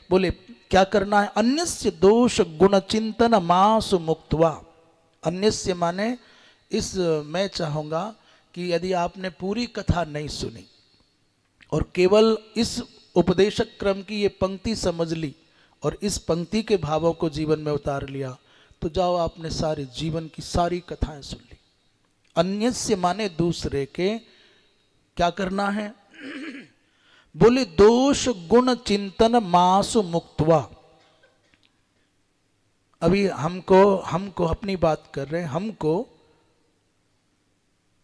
बोले क्या करना है? अन्यस्य दोष गुण चिंतन मासु मुक्त्वा। अन्यस्य माने इस, मैं चाहूंगा कि यदि आपने पूरी कथा नहीं सुनी और केवल इस उपदेशक क्रम की ये पंक्ति समझ ली और इस पंक्ति के भावों को जीवन में उतार लिया, तो जाओ आपने सारे जीवन की सारी कथाएं सुन ली। अन्यस्य माने दूसरे के, क्या करना है? बोले दोष गुण चिंतन मासु मुक्त्वा। अभी हमको अपनी बात कर रहे हैं, हमको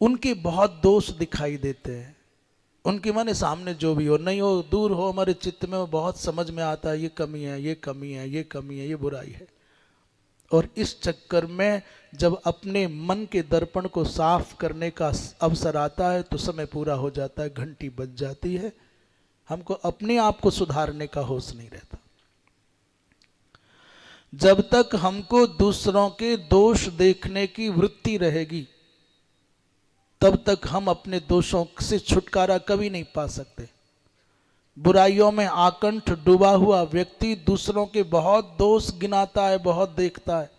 उनके बहुत दोष दिखाई देते हैं, उनके माने सामने जो भी हो, नहीं हो, दूर हो, हमारे चित्त में वो बहुत समझ में आता है, ये कमी है, ये कमी है, ये कमी है, ये बुराई है। और इस चक्कर में जब अपने मन के दर्पण को साफ करने का अवसर आता है तो समय पूरा हो जाता है, घंटी बज जाती है, हमको अपने आप को सुधारने का होश नहीं रहता। जब तक हमको दूसरों के दोष देखने की वृत्ति रहेगी तब तक हम अपने दोषों से छुटकारा कभी नहीं पा सकते। बुराइयों में आकंठ डूबा हुआ व्यक्ति दूसरों के बहुत दोष गिनाता है, बहुत देखता है।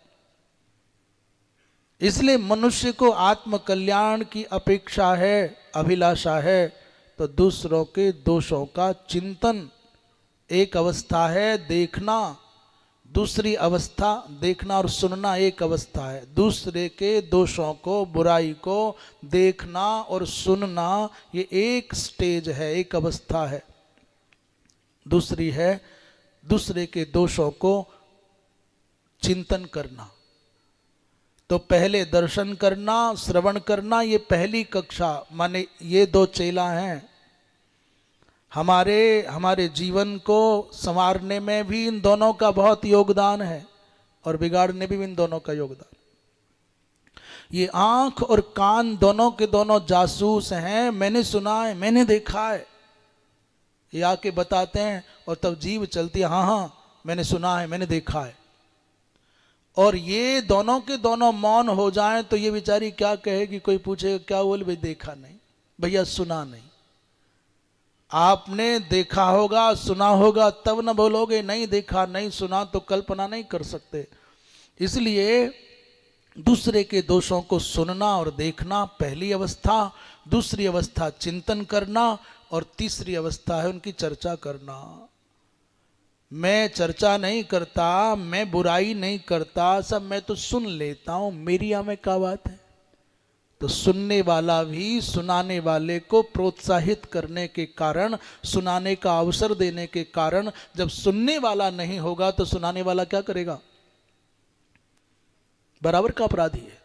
इसलिए मनुष्य को आत्म कल्याण की अपेक्षा है, अभिलाषा है, तो दूसरों के दोषों का चिंतन एक अवस्था है, देखना दूसरी अवस्था, देखना और सुनना एक अवस्था है। दूसरे के दोषों को, बुराई को देखना और सुनना ये एक स्टेज है, एक अवस्था है। दूसरी है दूसरे के दोषों को चिंतन करना। तो पहले दर्शन करना, श्रवण करना, ये पहली कक्षा, माने ये दो चेला हैं। हमारे जीवन को संवारने में भी इन दोनों का बहुत योगदान है और बिगाड़ने भी इन दोनों का योगदान। ये आंख और कान दोनों के दोनों जासूस हैं। मैंने सुना है, मैंने देखा है, ये आके बताते हैं और तब जीभ चलती है, हाँ हाँ मैंने सुना है, मैंने देखा है। और ये दोनों के दोनों मौन हो जाएं तो ये बेचारी क्या कहेगी? कोई पूछेगा क्या? बोले भाई देखा नहीं, भैया सुना नहीं। आपने देखा होगा, सुना होगा, तब न बोलोगे। नहीं देखा, नहीं सुना तो कल्पना नहीं कर सकते। इसलिए दूसरे के दोषों को सुनना और देखना पहली अवस्था, दूसरी अवस्था चिंतन करना और तीसरी अवस्था है उनकी चर्चा करना। मैं चर्चा नहीं करता, मैं बुराई नहीं करता, सब मैं तो सुन लेता हूं, मेरी यहाँ में क्या बात है? तो सुनने वाला भी सुनाने वाले को प्रोत्साहित करने के कारण, सुनाने का अवसर देने के कारण, जब सुनने वाला नहीं होगा तो सुनाने वाला क्या करेगा? बराबर का अपराधी है।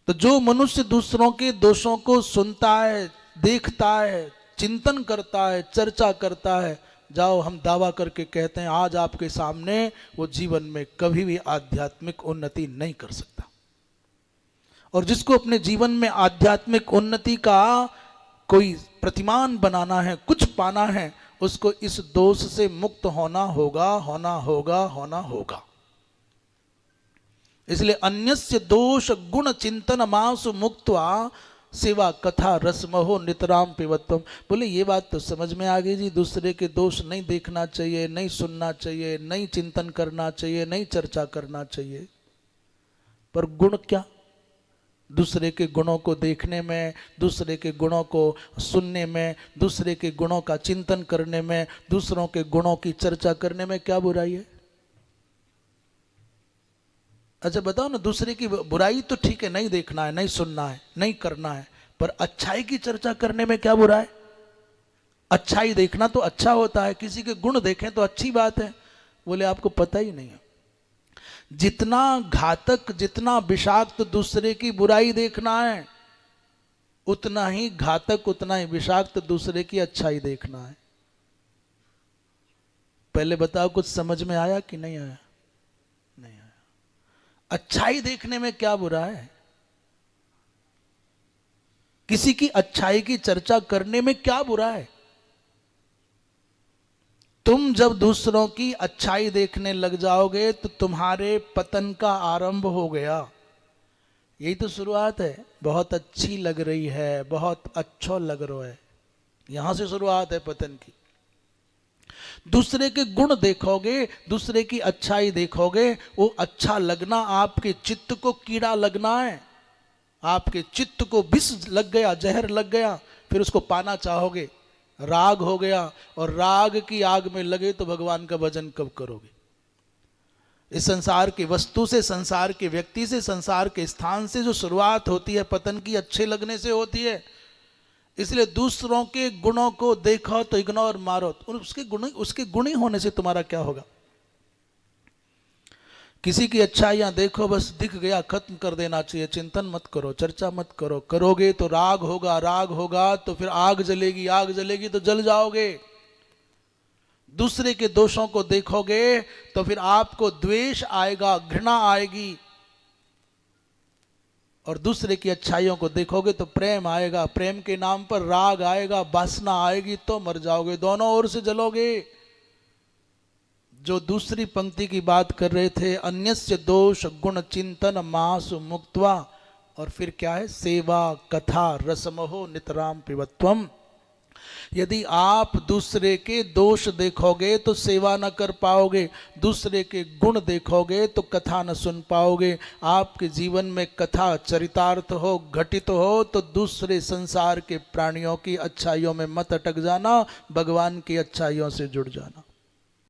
तो जो मनुष्य दूसरों के दोषों को सुनता है, देखता है, चिंतन करता है, चर्चा करता है, जाओ हम दावा करके कहते हैं आज आपके सामने वो जीवन में कभी भी आध्यात्मिक उन्नति नहीं कर सकता। और जिसको अपने जीवन में आध्यात्मिक उन्नति का कोई प्रतिमान बनाना है, कुछ पाना है, उसको इस दोष से मुक्त होना होगा, होना होगा, होना होगा। इसलिए अन्यस्य दोष गुण चिंतन मासु मुक्त्वा सेवा कथा रसमहो नितराम पिबत्वम। बोले ये बात तो समझ में आ गई जी, दूसरे के दोष नहीं देखना चाहिए, नहीं सुनना चाहिए, नहीं चिंतन करना चाहिए, नहीं चर्चा करना चाहिए। पर गुण क्या? दूसरे के गुणों को देखने में, दूसरे के गुणों को सुनने में, दूसरे के गुणों का चिंतन करने में, दूसरों के गुणों की चर्चा करने में क्या बुराई है? अच्छा बताओ ना, दूसरे की बुराई तो ठीक है, नहीं देखना है, नहीं सुनना है, नहीं करना है, पर अच्छाई की चर्चा करने में क्या बुरा है? अच्छाई देखना तो अच्छा होता है, किसी के गुण देखें तो अच्छी बात है। बोले आपको पता ही नहीं है, जितना घातक, जितना विषाक्त दूसरे की बुराई देखना है, उतना ही घातक, उतना ही विषाक्त दूसरे की अच्छाई देखना है। पहले बताओ कुछ समझ में आया कि नहीं आया? नहीं आया। अच्छाई देखने में क्या बुरा है? किसी की अच्छाई की चर्चा करने में क्या बुरा है? तुम जब दूसरों की अच्छाई देखने लग जाओगे तो तुम्हारे पतन का आरंभ हो गया। यही तो शुरुआत है। बहुत अच्छी लग रही है, बहुत अच्छा लग रहा है, यहां से शुरुआत है पतन की। दूसरे के गुण देखोगे, दूसरे की अच्छाई देखोगे, वो अच्छा लगना आपके चित्त को कीड़ा लगना है। आपके चित्त को विष लग गया, जहर लग गया, फिर उसको पाना चाहोगे, राग हो गया, और राग की आग में लगे तो भगवान का भजन कब करोगे? इस संसार की वस्तु से, संसार के व्यक्ति से, संसार के स्थान से जो शुरुआत होती है पतन की, अच्छे लगने से होती है। इसलिए दूसरों के गुणों को देखो तो इग्नोर मारो, उसके गुणी होने से तुम्हारा क्या होगा? किसी की अच्छाइयां देखो, बस दिख गया, खत्म कर देना चाहिए, चिंतन मत करो, चर्चा मत करो। करोगे तो राग होगा, राग होगा तो फिर आग जलेगी, आग जलेगी तो जल जाओगे। दूसरे के दोषों को देखोगे तो फिर आपको द्वेष आएगा, घृणा आएगी, और दूसरे की अच्छाइयों को देखोगे तो प्रेम आएगा, प्रेम के नाम पर राग आएगा, वासना आएगी, तो मर जाओगे, दोनों ओर से जलोगे। जो दूसरी पंक्ति की बात कर रहे थे, अन्यस्य दोष गुण चिंतन मासु मुक्त्वा, और फिर क्या है? सेवा कथा रसमहो नितराम पिबत्वम। यदि आप दूसरे के दोष देखोगे तो सेवा न कर पाओगे, दूसरे के गुण देखोगे तो कथा न सुन पाओगे। आपके जीवन में कथा चरितार्थ हो, घटित हो, तो दूसरे संसार के प्राणियों की अच्छाइयों में मत अटक जाना, भगवान की अच्छाइयों से जुड़ जाना।